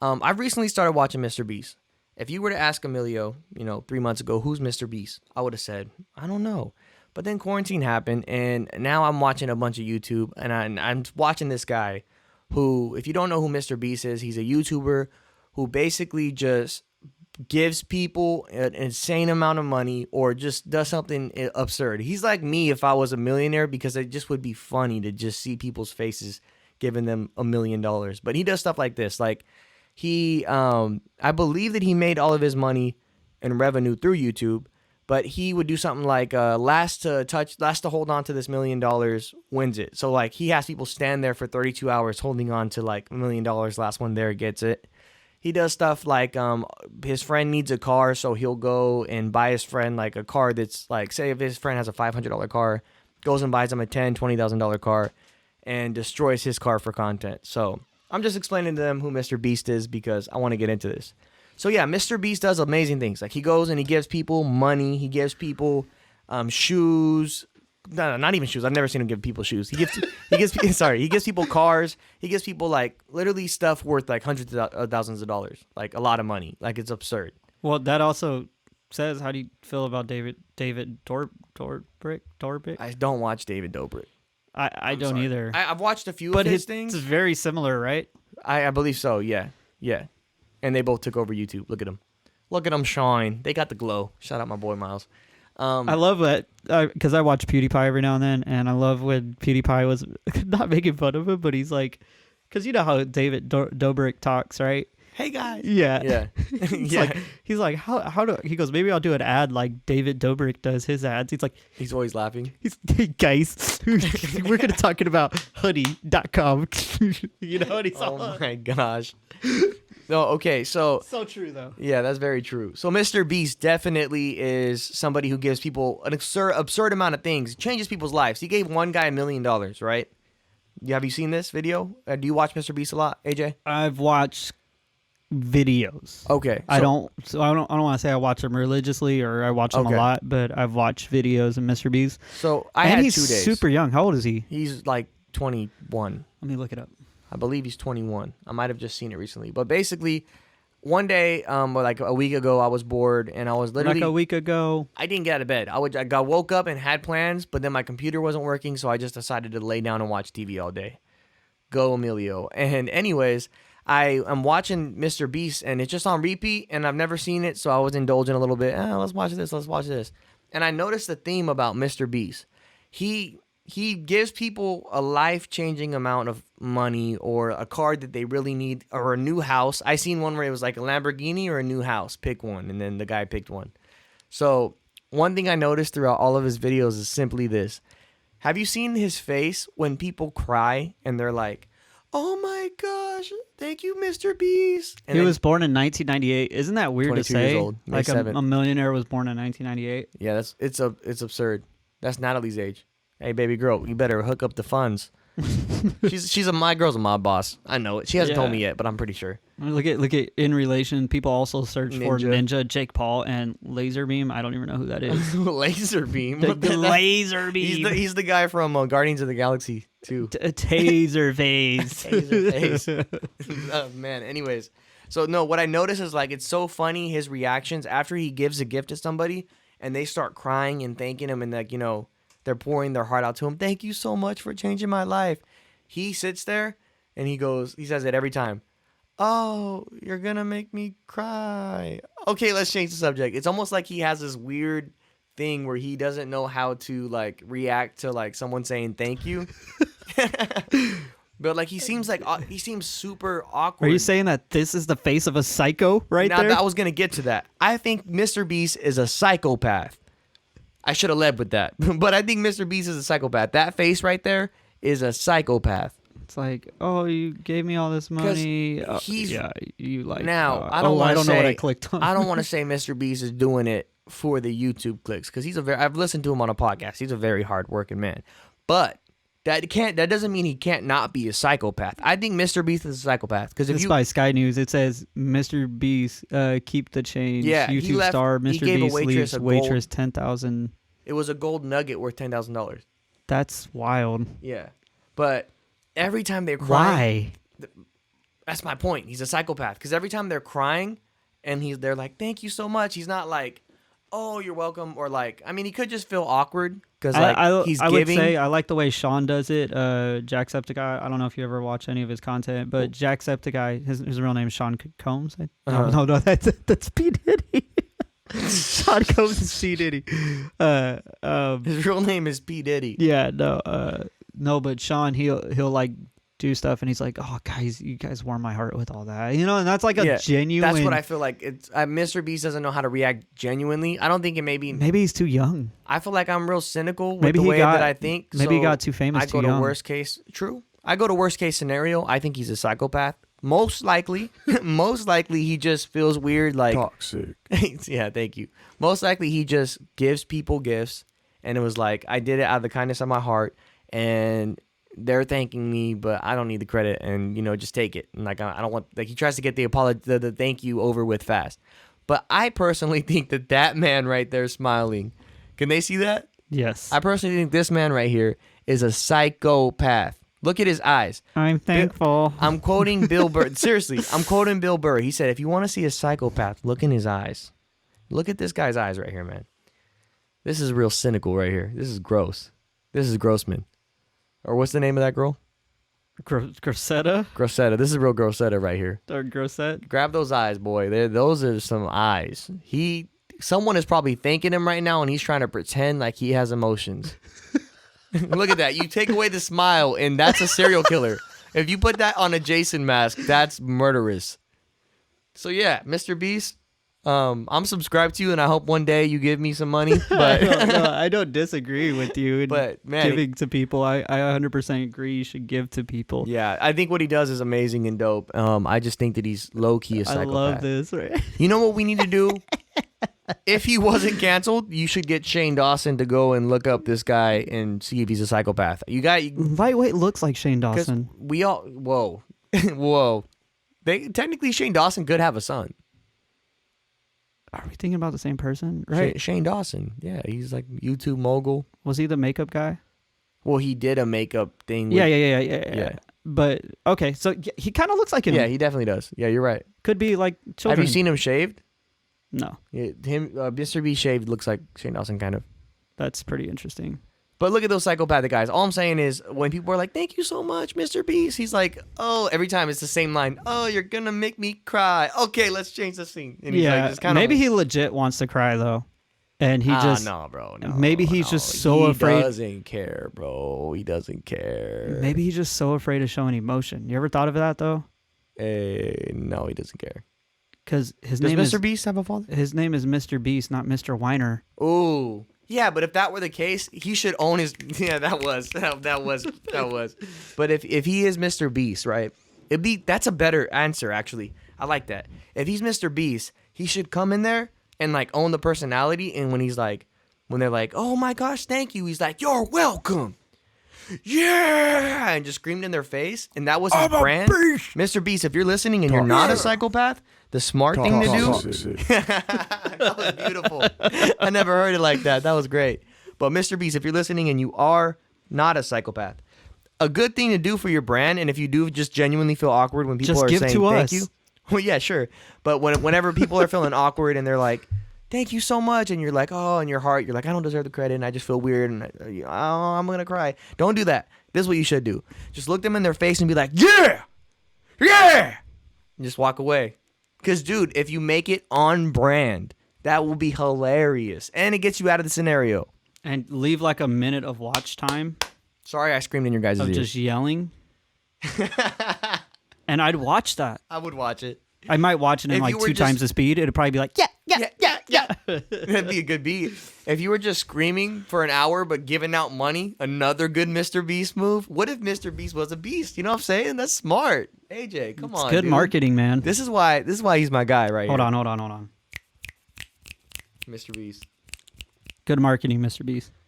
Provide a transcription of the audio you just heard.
I've recently started watching Mr. Beast. If you were to ask Emilio, 3 months ago, who's Mr. Beast? I would have said, I don't know. But then quarantine happened, and now I'm watching a bunch of YouTube, and I'm watching this guy who, if you don't know who Mr. Beast is, he's a YouTuber who basically just gives people an insane amount of money or just does something absurd. He's like me if I was a millionaire, because it just would be funny to just see people's faces giving them $1 million. But he does stuff like this. Like he, I believe that he made all of his money and revenue through YouTube, but he would do something like last to hold on to this $1 million wins it. So like he has people stand there for 32 hours holding on to like $1 million. Last one there gets it. He does stuff like his friend needs a car, so he'll go and buy his friend like a car that's like, say if his friend has a $500 car, goes and buys him a $10,000, $20,000 car and destroys his car for content. So I'm just explaining to them who Mr. Beast is because I want to get into this. So yeah, Mr. Beast does amazing things. Like he goes and he gives people money. He gives people shoes. No, not even shoes. I've never seen him give people shoes. He gives people cars. He gives people like literally stuff worth like hundreds of thousands of dollars, like a lot of money. Like it's absurd. Well, that also says, how do you feel about David Dobrik? I don't watch David Dobrik. I don't either. I've watched a few of his things. It's very similar, right? I believe so. Yeah. And they both took over YouTube. Look at them shine. They got the glow. Shout out my boy Miles. I love that because I watch PewDiePie every now and then, and I love when PewDiePie was not making fun of him, but he's like, because you know how David Dobrik talks, right? Hey guys. Yeah. Yeah. He's like, how do he goes? Maybe I'll do an ad like David Dobrik does his ads. He's like, he's always laughing. Hey guys, we're gonna talking about hoodie.com. You know what he's Oh my gosh. No, okay, so true though. Yeah, that's very true. So Mr. Beast definitely is somebody who gives people an absurd amount of things. He changes people's lives. He gave one guy $1 million, right? Have you seen this video? Do you watch Mr. Beast a lot, AJ? I've watched videos. Okay. I don't want to say I watch them religiously or I watch them a lot, but I've watched videos of Mr. Beast. So he's 2 days. Super young. How old is he? He's like 21. Let me look it up. I believe he's 21. I might have just seen it recently. But basically, one day, like a week ago, I was bored and I was literally... Like a week ago? I didn't get out of bed. I woke up and had plans, but then my computer wasn't working, so I just decided to lay down and watch TV all day. Go Emilio. And anyways, I'm watching Mr. Beast and it's just on repeat and I've never seen it, so I was indulging a little bit. Let's watch this. And I noticed the theme about Mr. Beast. He gives people a life-changing amount of money or a car that they really need or a new house. I seen one where it was like a Lamborghini or a new house. Pick one. And then the guy picked one. So one thing I noticed throughout all of his videos is simply this. Have you seen his face when people cry and they're like, oh my gosh, thank you, Mr. Beast. And he was born in 1998. Isn't that weird to say? Years old, like a millionaire was born in 1998. Yeah, it's absurd. That's Natalie's age. Hey, baby girl, you better hook up the funds. My girl's a mob boss. I know it. She hasn't told me yet, but I'm pretty sure. Look at in relation. People also search for Ninja, Jake Paul, and Laser Beam. I don't even know who that is. Laser Beam. The Laser Beam. He's the guy from Guardians of the Galaxy 2. Taser Phase. Taser Phase. Oh, man. Anyways, so no, what I notice is like it's so funny his reactions after he gives a gift to somebody and they start crying and thanking him and like they're pouring their heart out to him. Thank you so much for changing my life. He sits there and he says it every time. Oh, you're going to make me cry. Okay, let's change the subject. It's almost like he has this weird thing where he doesn't know how to like react to like someone saying thank you. But like he seems super awkward. Are you saying that this is the face of a psycho right there? I was going to get to that. I think Mr. Beast is a psychopath. I should have led with that. But I think Mr. Beast is a psychopath. That face right there is a psychopath. It's like, oh, you gave me all this money. You like... Now, I don't know what I clicked on. I don't want to say Mr. Beast is doing it for the YouTube clicks because I've listened to him on a podcast. He's a very hardworking man. But that doesn't mean he can't not be a psychopath. I think Mr. Beast is a psychopath. It's by Sky News. It says, Mr. Beast, keep the change. Yeah, YouTube star, Mr. Beast leaves waitress $10,000. It was a gold nugget worth $10,000. That's wild. Yeah. But every time they cry... Why? That's my point. He's a psychopath because every time they're crying and they're like, "Thank you so much." He's not like, "Oh, you're welcome," or like, I mean, he could just feel awkward because like he's I giving. would say I like the way Sean does it. Jacksepticeye. I don't know if you ever watch any of his content, but Jacksepticeye, his real name is Sean Combs. No, that's P Diddy. Sean Combs is P Diddy. His real name is P Diddy. Yeah, no, but Sean, he'll like do stuff, and he's like, "Oh, guys, you guys warm my heart with all that," and that's like a genuine. That's what I feel like. It's Mr. Beast doesn't know how to react genuinely. I don't think it maybe he's too young. I feel like I'm real cynical with the way that I think. Maybe he got too famous. I go to worst case. True. I go to worst case scenario. I think he's a psychopath. Most likely, he just feels weird, like toxic. Yeah, thank you. Most likely, he just gives people gifts, and it was like I did it out of the kindness of my heart, and they're thanking me, but I don't need the credit, and just take it. And like I don't want, like he tries to get the thank you over with fast. But I personally think that man right there smiling, can they see that? Yes. I personally think this man right here is a psychopath. Look at his eyes. I'm thankful. I'm quoting Bill Burr. Seriously, I'm quoting Bill Burr. He said, if you want to see a psychopath, look in his eyes. Look at this guy's eyes right here, man. This is real cynical right here. This is gross. This is Grossman. Or what's the name of that girl? Grossetta? Grossetta. This is real Grossetta right here. Or Grossette? Grab those eyes, boy. Those are some eyes. Someone is probably thanking him right now, and he's trying to pretend like he has emotions. Look at that. You take away the smile, and that's a serial killer. If you put that on a Jason mask, that's murderous. So yeah, Mr. Beast, I'm subscribed to you, and I hope one day you give me some money. But I don't disagree with you. But man, giving to people, I 100% agree. You should give to people. Yeah, I think what he does is amazing and dope. I just think that he's low key a psychopath. I love this. Right? You know what we need to do? If he wasn't canceled, you should get Shane Dawson to go and look up this guy and see if he's a psychopath. Lightweight looks like Shane Dawson. Whoa. Technically, Shane Dawson could have a son. Are we thinking about the same person? Right. Shane Dawson. Yeah, he's like YouTube mogul. Was he the makeup guy? Well, he did a makeup thing. Yeah. But okay, so he kind of looks like him. Yeah, he definitely does. Yeah, you're right. Could be like children. Have you seen him shaved? No. Yeah, Mr. B shaved looks like Shane Dawson kind of. That's pretty interesting. But look at those psychopathic guys. All I'm saying is when people are like, "Thank you so much, Mr. Beast," he's like, "Oh," every time it's the same line. "Oh, you're gonna make me cry. Okay, let's change the scene." And he's like, just maybe he legit wants to cry though, and he just no, bro. No, maybe he's just so afraid. He doesn't care, bro. He doesn't care. Maybe he's just so afraid of showing emotion. You ever thought of that though? No, he doesn't care. Because Does Mr. Beast have a father? His name is Mr. Beast, not Mr. Whiner. Ooh. Yeah, but if that were the case, he should own his. Yeah, that was. But if he is Mr. Beast, right? That's a better answer, actually. I like that. If he's Mr. Beast, he should come in there and like own the personality. And when they're like, "Oh my gosh, thank you," he's like, "You're welcome." Yeah, and just screamed in their face, and that was his brand. Mr. Beast, if you're listening and you're not a psychopath, the smart thing to do. That was beautiful. I never heard it like that. That was great. But Mr. Beast, if you're listening and you are not a psychopath, a good thing to do for your brand, and if you do just genuinely feel awkward when people are saying thank you, well, yeah, sure. But whenever people are feeling awkward and they're like, "Thank you so much," and you're like, "Oh," in your heart, you're like, "I don't deserve the credit, and I just feel weird, and I'm gonna cry." Don't do that. This is what you should do. Just look them in their face and be like, "Yeah, and just walk away. Because, dude, if you make it on brand, that will be hilarious, and it gets you out of the scenario. And leave like a minute of watch time. Sorry, I screamed in your guys' ears. Just yelling. And I'd watch that. I would watch it. I might watch it in like two times the speed. It'd probably be like, yeah. That'd be a good beat. If you were just screaming for an hour but giving out money, another good Mr. Beast move. What if Mr. Beast was a beast? You know what I'm saying? That's smart. AJ, come on, good dude. Marketing, man. This is why he's my guy right here. Hold on. Mr. Beast. Good marketing, Mr. Beast.